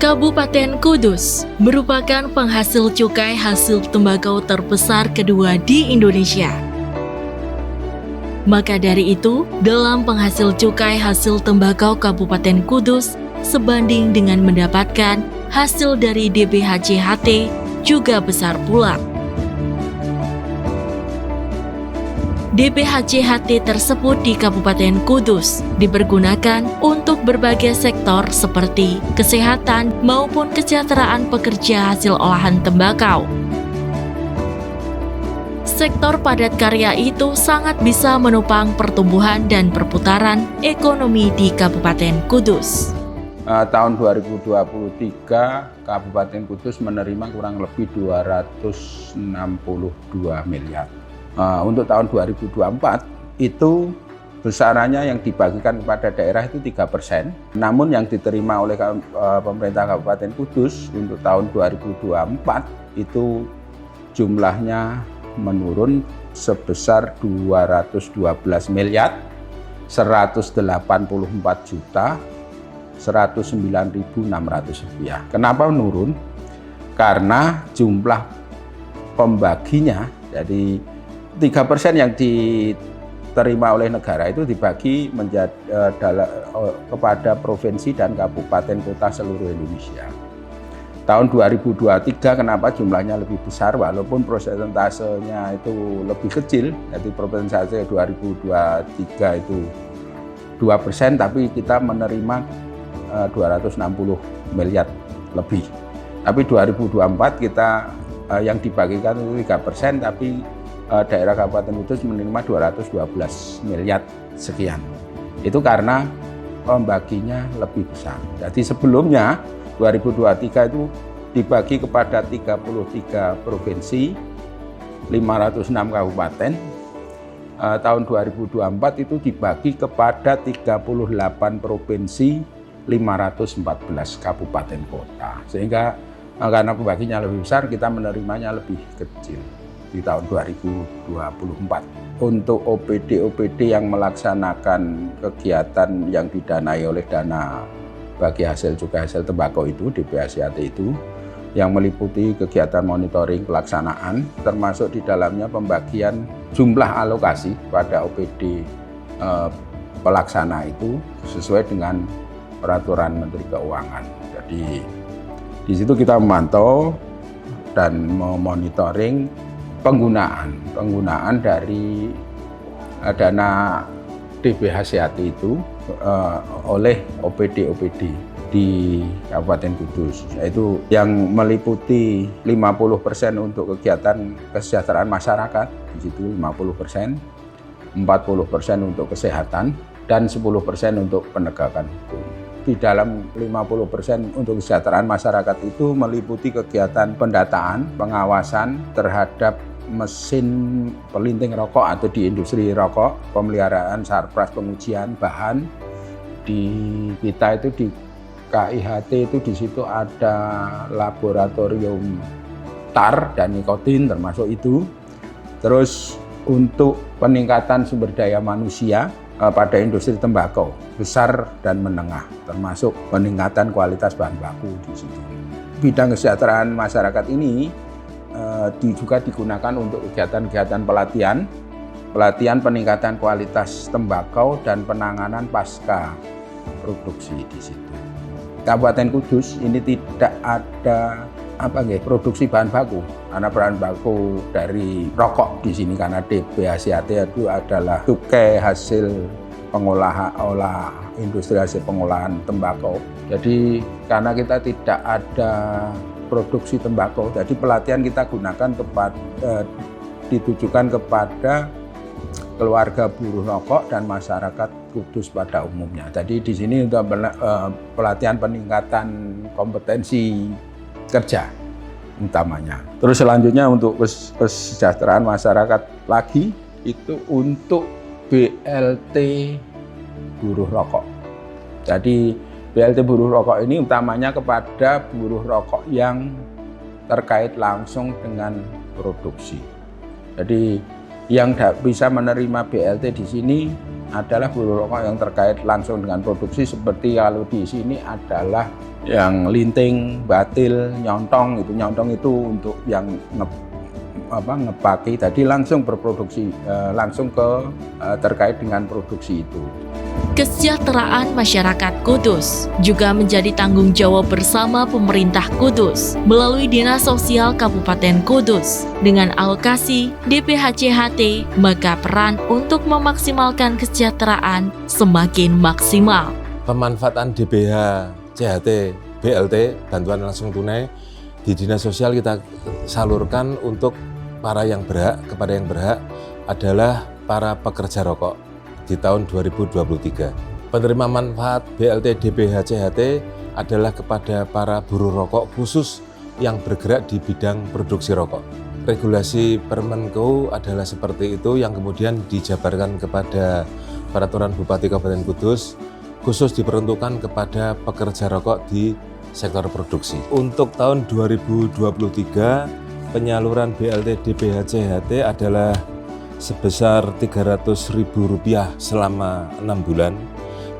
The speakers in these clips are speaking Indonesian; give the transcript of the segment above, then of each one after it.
Kabupaten Kudus merupakan penghasil cukai hasil tembakau terbesar kedua di Indonesia. Maka dari itu, dalam penghasil cukai hasil tembakau Kabupaten Kudus sebanding dengan mendapatkan hasil dari DBHC-HT juga besar pula. DBHC-HT tersebut di Kabupaten Kudus dipergunakan untuk berbagai sektor seperti kesehatan maupun kesejahteraan pekerja hasil olahan tembakau. Sektor padat karya itu sangat bisa menopang pertumbuhan dan perputaran ekonomi di Kabupaten Kudus. Tahun 2023, Kabupaten Kudus menerima kurang lebih 262 miliar. Untuk tahun 2024 itu besarannya yang dibagikan kepada daerah itu 3%. Namun yang diterima oleh pemerintah Kabupaten Kudus untuk tahun 2024 itu jumlahnya menurun sebesar 212 miliar 184 juta 109.600 rupiah. Kenapa menurun? Karena jumlah pembaginya, jadi 3% yang diterima oleh negara itu dibagi kepada provinsi dan kabupaten kota seluruh Indonesia. Tahun 2023 kenapa jumlahnya lebih besar walaupun persentasenya itu lebih kecil, jadi persentase 2023 itu 2%, tapi kita menerima 260 miliar lebih. Tapi 2024 kita yang dibagikan itu 3%, tapi daerah Kabupaten Kudus menerima 212 miliar sekian. Itu karena pembaginya lebih besar. Jadi sebelumnya 2023 itu dibagi kepada 33 provinsi, 506 kabupaten. Tahun 2024 itu dibagi kepada 38 provinsi, 514 kabupaten kota. Sehingga karena pembaginya lebih besar, kita menerimanya lebih kecil di tahun 2024. Untuk OPD yang melaksanakan kegiatan yang didanai oleh dana bagi hasil cukai hasil tembakau itu, DBHC-HT itu, yang meliputi kegiatan monitoring pelaksanaan, termasuk di dalamnya pembagian jumlah alokasi pada OPD pelaksana itu sesuai dengan peraturan Menteri Keuangan. Jadi di situ kita memantau dan memonitoring penggunaan dari dana DBHC-HT itu oleh OPD di Kabupaten Kudus, yaitu yang meliputi 50% untuk kegiatan kesejahteraan masyarakat, di situ 50%, 40% untuk kesehatan, dan 10% untuk penegakan hukum. Di dalam 50% untuk kesejahteraan masyarakat itu meliputi kegiatan pendataan, pengawasan terhadap mesin pelinting rokok atau di industri rokok, pemeliharaan sarpras pengujian bahan. Di kita itu di KIHT itu di situ ada laboratorium tar dan nikotin termasuk itu. Terus untuk peningkatan sumber daya manusia pada industri tembakau besar dan menengah, termasuk peningkatan kualitas bahan baku di situ. Bidang kesejahteraan masyarakat ini juga digunakan untuk kegiatan-kegiatan pelatihan peningkatan kualitas tembakau dan penanganan pasca produksi di situ. Kabupaten Kudus ini tidak ada produksi bahan baku, karena bahan baku dari rokok di sini karena DBHC-HT itu adalah cukai hasil pengolahan industri hasil pengolahan tembakau. Jadi karena kita tidak ada produksi tembakau, jadi pelatihan kita gunakan ditujukan kepada keluarga buruh rokok dan masyarakat Kudus pada umumnya. Jadi di sini untuk pelatihan peningkatan kompetensi kerja utamanya. Terus selanjutnya untuk kesejahteraan masyarakat lagi itu untuk BLT buruh rokok. Jadi BLT buruh rokok ini utamanya kepada buruh rokok yang terkait langsung dengan produksi. Jadi yang bisa menerima BLT di sini adalah buruh rokok yang terkait langsung dengan produksi, seperti kalau di sini adalah yang linting, batil, nyontong itu untuk yang ngepaki tadi langsung berproduksi, langsung terkait dengan produksi itu. Kesejahteraan masyarakat Kudus juga menjadi tanggung jawab bersama pemerintah Kudus melalui Dinas Sosial Kabupaten Kudus. Dengan alokasi DPHCHT, maka peran untuk memaksimalkan kesejahteraan semakin maksimal. Pemanfaatan DPH, CHT, BLT, bantuan langsung tunai, di Dinas Sosial kita salurkan untuk kepada yang berhak adalah para pekerja rokok di tahun 2023. Penerima manfaat BLT DPH CHT adalah kepada para buruh rokok khusus yang bergerak di bidang produksi rokok. Regulasi Permenko adalah seperti itu yang kemudian dijabarkan kepada Peraturan Bupati Kabupaten Kudus, khusus diperuntukkan kepada pekerja rokok di sektor produksi. Untuk tahun 2023, penyaluran BLT DPH CHT adalah sebesar Rp300.000 selama 6 bulan,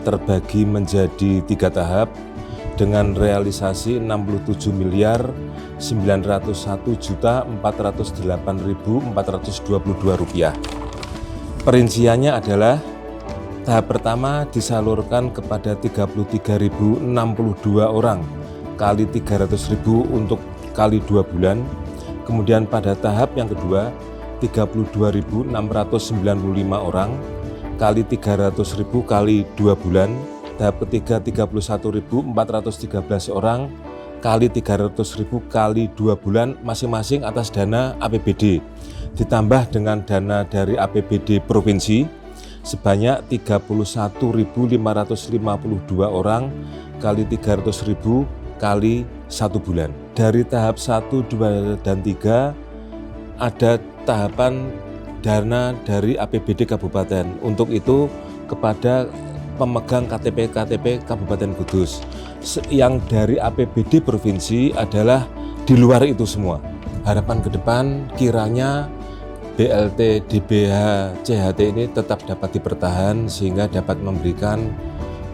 terbagi menjadi 3 tahap dengan realisasi Rp901.408.422. Perinciannya adalah tahap pertama disalurkan kepada 33.062 orang kali 300.000 untuk kali 2 bulan. Kemudian pada tahap yang kedua 32.695 orang kali 300.000 kali 2 bulan. Tahap ketiga 31.413 orang kali 300.000 kali 2 bulan masing-masing atas dana APBD. Ditambah dengan dana dari APBD provinsi sebanyak 31.552 orang kali 300.000 kali 1 bulan. Dari tahap 1, 2, dan 3 ada tahapan dana dari APBD Kabupaten. Untuk itu kepada pemegang KTP Kabupaten Kudus. Yang dari APBD Provinsi adalah di luar itu semua. Harapan ke depan kiranya BLT DPH CHT ini tetap dapat dipertahan sehingga dapat memberikan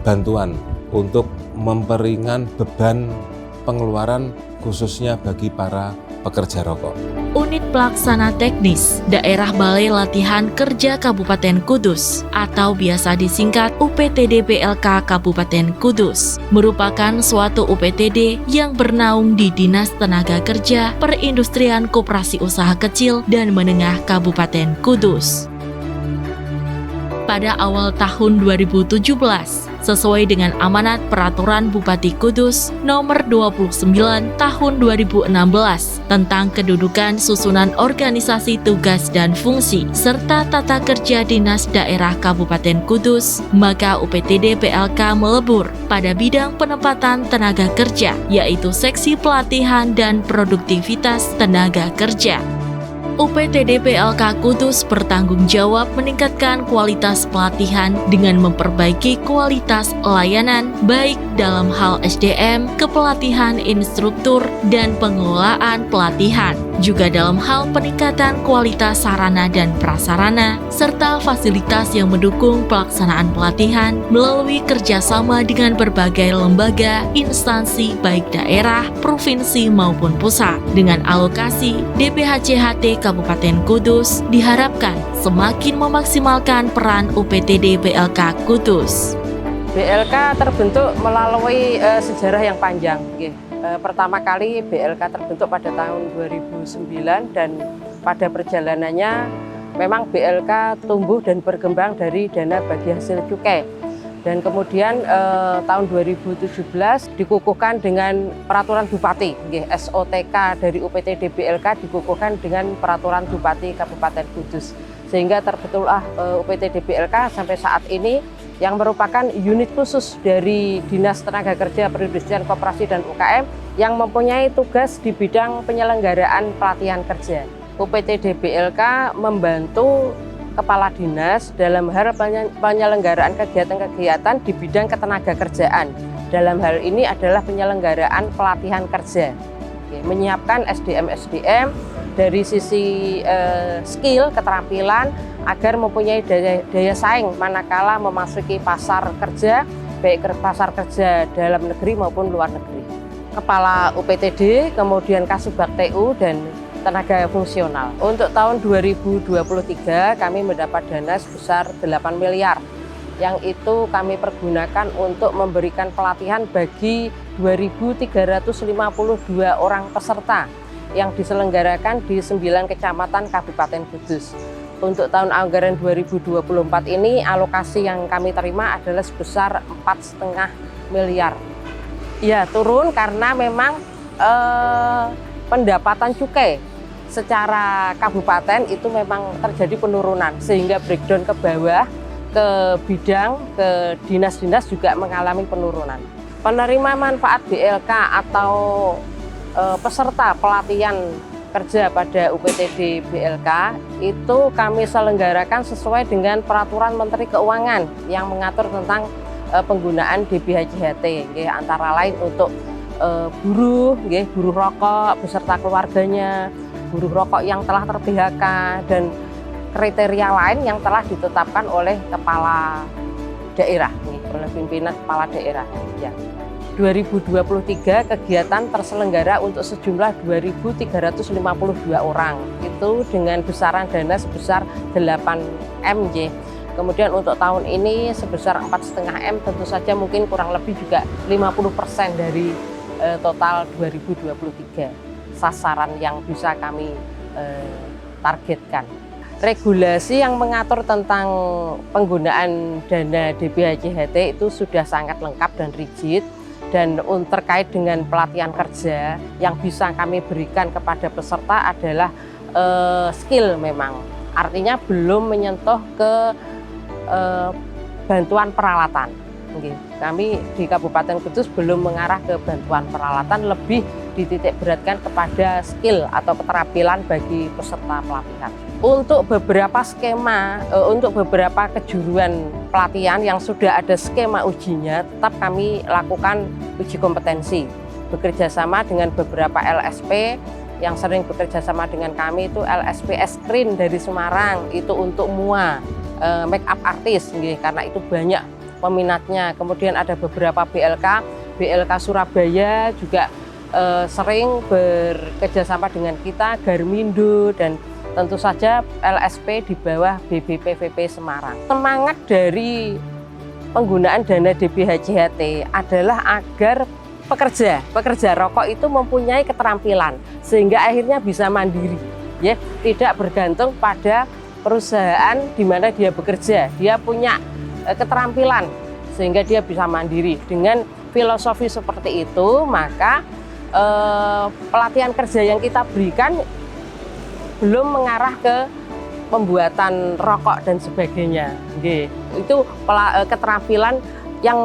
bantuan untuk memperingan beban pengeluaran khususnya bagi para pekerja rokok. Unit Pelaksana Teknis Daerah Balai Latihan Kerja Kabupaten Kudus atau biasa disingkat UPTD PLK Kabupaten Kudus merupakan suatu UPTD yang bernaung di Dinas Tenaga Kerja, Perindustrian Koperasi Usaha Kecil dan Menengah Kabupaten Kudus. Pada awal tahun 2017, sesuai dengan amanat Peraturan Bupati Kudus Nomor 29 Tahun 2016 tentang kedudukan susunan organisasi tugas dan fungsi serta tata kerja Dinas Daerah Kabupaten Kudus, maka UPTD PLK melebur pada bidang penempatan tenaga kerja, yaitu seksi pelatihan dan produktivitas tenaga kerja. UPTD PLK Kudus bertanggung jawab meningkatkan kualitas pelatihan dengan memperbaiki kualitas layanan baik dalam hal SDM, kepelatihan instruktur, dan pengelolaan pelatihan, juga dalam hal peningkatan kualitas sarana dan prasarana, serta fasilitas yang mendukung pelaksanaan pelatihan melalui kerjasama dengan berbagai lembaga, instansi baik daerah, provinsi maupun pusat. Dengan alokasi DPHCHT Kabupaten Kudus diharapkan semakin memaksimalkan peran UPTD PLK Kudus. BLK terbentuk melalui sejarah yang panjang. Pertama kali BLK terbentuk pada tahun 2009 dan pada perjalanannya memang BLK tumbuh dan berkembang dari dana bagi hasil cukai. Dan kemudian tahun 2017 dikukuhkan dengan Peraturan Bupati, SOTK dari UPTD BLK dikukuhkan dengan Peraturan Bupati Kabupaten Kudus. Sehingga terbentuklah UPTD BLK sampai saat ini yang merupakan unit khusus dari Dinas Tenaga Kerja, Perindustrian, Koperasi, dan UKM yang mempunyai tugas di bidang penyelenggaraan pelatihan kerja. UPTD BLK membantu Kepala Dinas dalam hal penyelenggaraan kegiatan-kegiatan di bidang ketenagakerjaan. Dalam hal ini adalah penyelenggaraan pelatihan kerja. Menyiapkan SDM-SDM dari sisi skill, keterampilan, agar mempunyai daya saing manakala memasuki pasar kerja baik ke pasar kerja dalam negeri maupun luar negeri. Kepala UPTD, kemudian Kasubag TU, dan tenaga fungsional. Untuk tahun 2023 kami mendapat dana sebesar 8 miliar, yang itu kami pergunakan untuk memberikan pelatihan bagi 2.352 orang peserta yang diselenggarakan di 9 kecamatan Kabupaten Kudus. Untuk tahun anggaran 2024 ini alokasi yang kami terima adalah sebesar 4,5 miliar. Ya, turun karena memang pendapatan cukai secara kabupaten itu memang terjadi penurunan, sehingga breakdown ke bawah, ke bidang, ke dinas-dinas juga mengalami penurunan. Penerima manfaat BLK atau peserta pelatihan kerja pada UPTD BLK itu kami selenggarakan sesuai dengan peraturan Menteri Keuangan yang mengatur tentang penggunaan DBHJHT, antara lain untuk buruh rokok beserta keluarganya, buruh rokok yang telah ter-PHK, dan kriteria lain yang telah ditetapkan oleh kepala daerah, oleh pimpinan kepala daerah. Ya. 2023 kegiatan terselenggara untuk sejumlah 2.352 orang, itu dengan besaran dana sebesar 8 M. Kemudian untuk tahun ini sebesar 4,5 M, tentu saja mungkin kurang lebih juga 50% dari total 2023 sasaran yang bisa kami targetkan. Regulasi yang mengatur tentang penggunaan dana DBHJHT itu sudah sangat lengkap dan rigid, dan terkait dengan pelatihan kerja yang bisa kami berikan kepada peserta adalah skill memang, artinya belum menyentuh ke bantuan peralatan. Kami di Kabupaten Kudus belum mengarah ke bantuan peralatan, lebih dititik beratkan kepada skill atau keterampilan bagi peserta pelatihan. Untuk beberapa skema, untuk beberapa kejuruan pelatihan yang sudah ada skema ujinya, tetap kami lakukan uji kompetensi. Bekerja sama dengan beberapa LSP yang sering bekerja sama dengan kami, itu LSP Eskrin dari Semarang, itu untuk MUA, make up artist, karena itu banyak peminatnya. Kemudian ada beberapa BLK Surabaya juga sering bekerja sama dengan kita, Garmindo, dan tentu saja LSP di bawah BBPVP Semarang. Semangat dari penggunaan dana DBHJHT adalah agar pekerja rokok itu mempunyai keterampilan sehingga akhirnya bisa mandiri, ya, tidak bergantung pada perusahaan di mana dia bekerja. Dia punya keterampilan sehingga dia bisa mandiri. Dengan filosofi seperti itu, maka pelatihan kerja yang kita berikan belum mengarah ke pembuatan rokok dan sebagainya. Itu keterampilan yang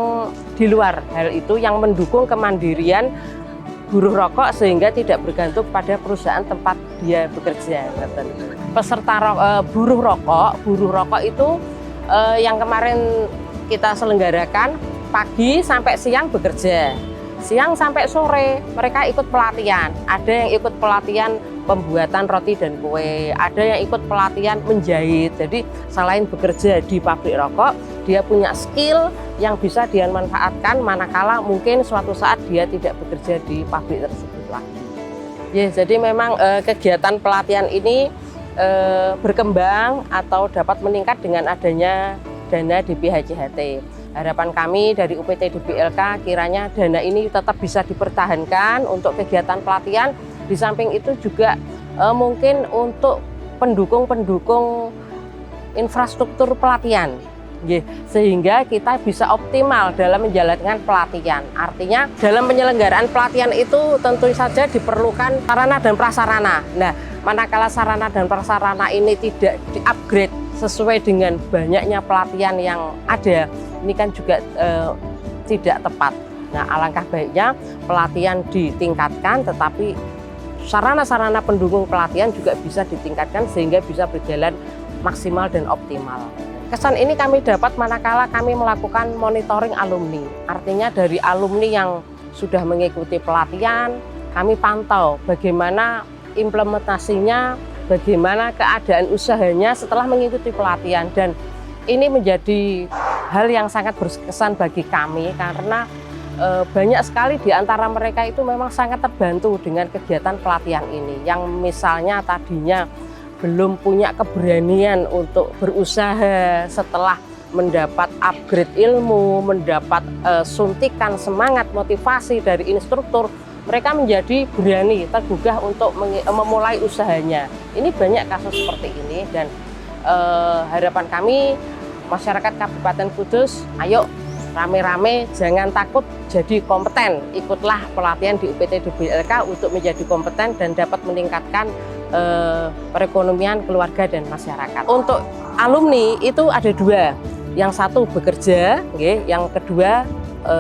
di luar hal itu, yang mendukung kemandirian buruh rokok sehingga tidak bergantung pada perusahaan tempat dia bekerja. Peserta buruh rokok itu yang kemarin kita selenggarakan pagi sampai siang bekerja, siang sampai sore mereka ikut pelatihan. Ada yang ikut pelatihan pembuatan roti dan kue, ada yang ikut pelatihan menjahit. Jadi selain bekerja di pabrik rokok, dia punya skill yang bisa dia manfaatkan manakala mungkin suatu saat dia tidak bekerja di pabrik tersebut lagi. Ya, jadi memang kegiatan pelatihan ini berkembang atau dapat meningkat dengan adanya dana DBHJHT. Harapan kami dari UPTD BLK kiranya dana ini tetap bisa dipertahankan untuk kegiatan pelatihan. Di samping itu juga mungkin untuk pendukung infrastruktur pelatihan, sehingga kita bisa optimal dalam menjalankan pelatihan. Artinya dalam penyelenggaraan pelatihan itu tentu saja diperlukan sarana dan prasarana. Nah, manakala sarana dan prasarana ini tidak di-upgrade sesuai dengan banyaknya pelatihan yang ada, ini kan juga tidak tepat. Nah, alangkah baiknya pelatihan ditingkatkan, tetapi sarana-sarana pendukung pelatihan juga bisa ditingkatkan sehingga bisa berjalan maksimal dan optimal. Kesan ini kami dapat manakala kami melakukan monitoring alumni. Artinya dari alumni yang sudah mengikuti pelatihan, kami pantau bagaimana implementasinya, bagaimana keadaan usahanya setelah mengikuti pelatihan. Dan ini menjadi hal yang sangat berkesan bagi kami karena banyak sekali di antara mereka itu memang sangat terbantu dengan kegiatan pelatihan ini. Yang misalnya tadinya belum punya keberanian untuk berusaha setelah mendapat upgrade ilmu, mendapat suntikan semangat motivasi dari instruktur, mereka menjadi berani, tergugah untuk memulai usahanya. Ini banyak kasus seperti ini dan harapan kami masyarakat Kabupaten Kudus, ayo rame-rame jangan takut jadi kompeten, ikutlah pelatihan di UPT DBLK untuk menjadi kompeten dan dapat meningkatkan perekonomian keluarga dan masyarakat. Untuk alumni itu ada dua, yang satu bekerja, yang kedua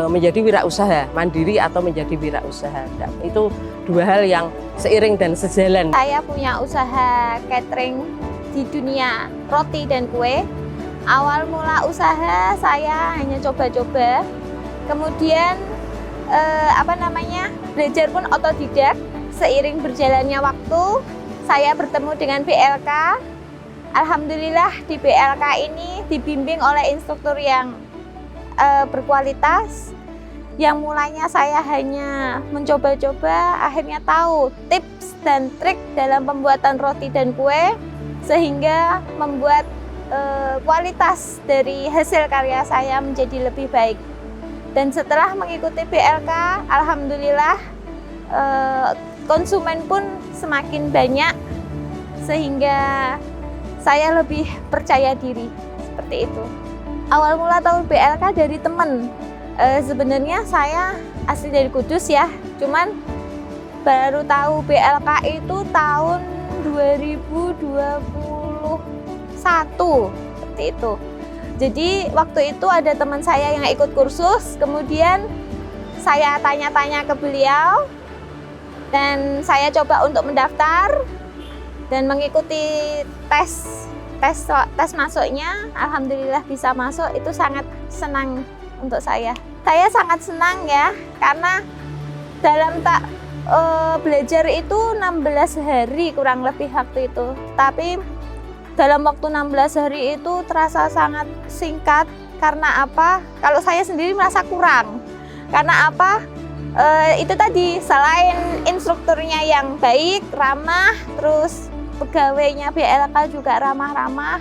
menjadi wirausaha, mandiri atau menjadi wirausaha. Dan itu dua hal yang seiring dan sejalan. Saya punya usaha catering di dunia roti dan kue. Awal mula usaha saya hanya coba-coba, kemudian belajar pun otodidak. Seiring berjalannya waktu, saya bertemu dengan BLK. Alhamdulillah di BLK ini dibimbing oleh instruktur yang berkualitas. Yang mulanya saya hanya mencoba-coba, akhirnya tahu tips dan trik dalam pembuatan roti dan kue, sehingga membuat kualitas dari hasil karya saya menjadi lebih baik. Dan setelah mengikuti BLK, alhamdulillah konsumen pun semakin banyak, sehingga saya lebih percaya diri, seperti itu. Awal mula tahu BLK dari teman. Sebenarnya saya asli dari Kudus ya, cuman baru tahu BLK itu tahun 2021, seperti itu. Jadi waktu itu ada teman saya yang ikut kursus, kemudian saya tanya-tanya ke beliau dan saya coba untuk mendaftar dan mengikuti tes masuknya. Alhamdulillah bisa masuk, itu sangat senang untuk saya. Saya sangat senang ya, karena dalam belajar itu 16 hari kurang lebih waktu itu. Tapi dalam waktu 16 hari itu terasa sangat singkat. Karena apa? Kalau saya sendiri merasa kurang. Karena apa? Itu tadi, selain instrukturnya yang baik, ramah, terus pegawainya BLK juga ramah-ramah.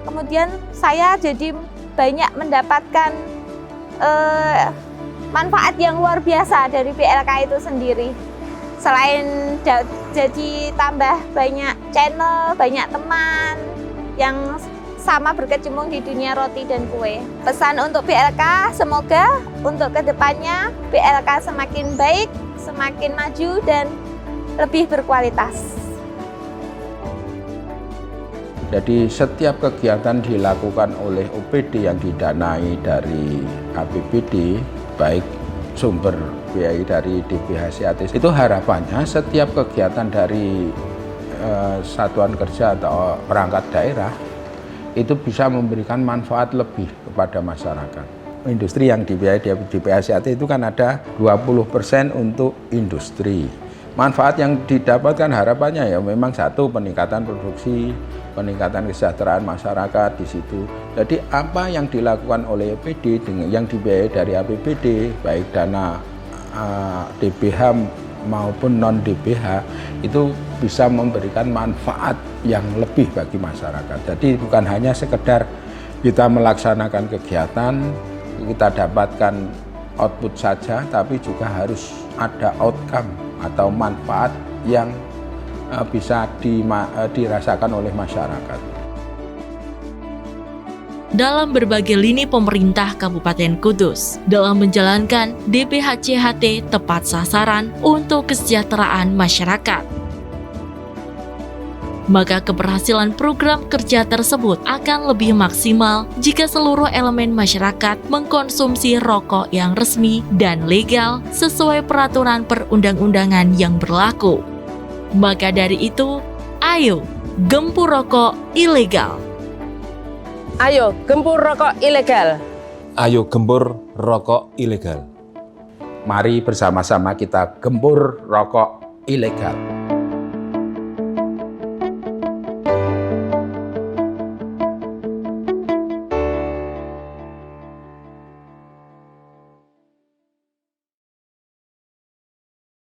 Kemudian saya jadi banyak mendapatkan manfaat yang luar biasa dari BLK itu sendiri. Selain jadi tambah banyak channel, banyak teman yang sama berkecimpung di dunia roti dan kue. Pesan untuk BLK, semoga untuk kedepannya BLK semakin baik, semakin maju dan lebih berkualitas. Jadi setiap kegiatan dilakukan oleh OPD yang didanai dari APBD, baik sumber biaya dari DBHCAT, itu harapannya setiap kegiatan dari satuan kerja atau perangkat daerah itu bisa memberikan manfaat lebih kepada masyarakat. Industri yang dibiayai di DBHCAT itu kan ada 20% untuk industri. Manfaat yang didapatkan harapannya ya memang satu, peningkatan produksi, peningkatan kesejahteraan masyarakat di situ. Jadi apa yang dilakukan oleh OPD yang dibiayai dari APBD, baik dana DBH maupun non DBH, itu bisa memberikan manfaat yang lebih bagi masyarakat. Jadi bukan hanya sekedar kita melaksanakan kegiatan, kita dapatkan output saja, tapi juga harus ada outcome atau manfaat yang bisa dirasakan oleh masyarakat. Dalam berbagai lini pemerintah Kabupaten Kudus, dalam menjalankan DBHCHT tepat sasaran untuk kesejahteraan masyarakat, maka keberhasilan program kerja tersebut akan lebih maksimal jika seluruh elemen masyarakat mengkonsumsi rokok yang resmi dan legal sesuai peraturan perundang-undangan yang berlaku. Maka dari itu, ayo gempur rokok ilegal. Ayo gempur rokok ilegal. Ayo gempur rokok ilegal. Mari bersama-sama kita gempur rokok ilegal.